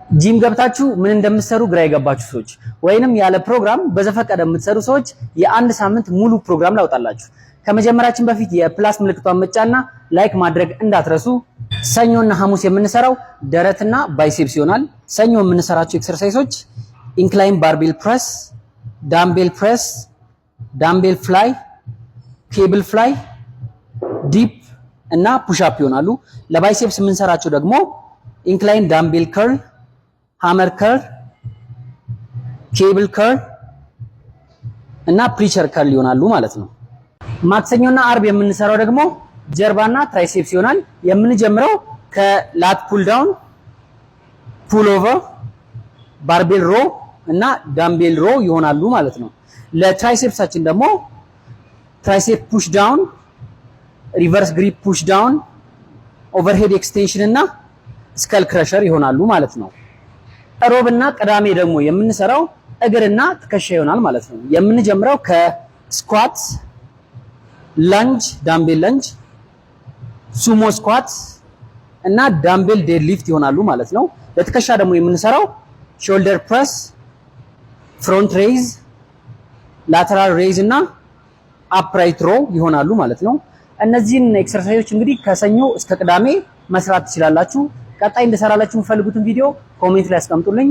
ጂም ገብታችሁ ምን እንደምትሰሩ ግራ የገባችሁ ሰዎች ወይንም ያለ ፕሮግራም በዘፈቀደ የምትሰሩ ሰዎች የአንድ ሳምንት ሙሉ ፕሮግራም ላውጣላችሁ። ከመጀመራችን በፊት የፕላስ ምልክቷን መጫንና ላይክ ማድረግ እንዳትረሱ። ሰኞና ሐሙስ የምንሰራው ደረትና ባይሴፕስ ይሆናል። ሰኞ የምንሰራቸው ኤክሰርሳይሶች ኢንክላይን ባርቤል ፕሬስ፣ ዳምቤል ፕሬስ፣ ዳምቤል ፍላይ፣ ኬብል ፍላይ፣ ዲፕ እና ፑሽ አፕ ይሆናሉ። ለባይሴፕስ የምንሰራቸው ደግሞ ኢንክላይን ዳምቤል ከርል፣ ሃመር ከርል፣ ኬብል ከርል እና ፕሪቸር ከርል ይሆናሉ ማለት ነው። ማክሰኞና አርብ የምንሰራው ደግሞ ጀርባና ትራይሴፕስ ይሆናል። የምንጀምረው ከላት ፑል ዳውን፣ ፑል ኦቨር፣ ባርቤል ሮ እና ዳምቤል ሮ ይሆናሉ ማለት ነው። ለትራይሴፕሳችን ደግሞ ትራይሴፕ ፑሽ ዳውን፣ ሪቨርስ ግሪፕ ፑሽ ዳውን፣ ኦቨርሄድ ኤክስቴንሽን እና ስከል ክረሸር ይሆናሉ ማለት ነው። ሮብና ቅዳሜ ደግሞ የምንሰራው እግርና ትከሻ ይሆናል ማለት ነው። የምንጀምረው ከስኳት፣ ለንጅ፣ ዳምቤል ለንጅ፣ ሱሞ ስኳት እና ዳምቤል ዴድ ሊፍት ይሆናሉ ማለት ነው። ለትከሻ ደግሞ የምንሰራው ሾልደር ፕረስ፣ ፍሮንት ሬይዝ፣ ላተራል ሬይዝ እና አፕራይት ሮ ይሆናሉ ማለት ነው። እነዚህን ኤክሰርሳይዞች እንግዲህ ከሰኞ እስከ ቅዳሜ መስራት ትችላላችሁ። ቀጣይ እንድሰራላችሁ የምትፈልጉትን ቪዲዮ ኮሜንት ላይ አስቀምጡልኝ።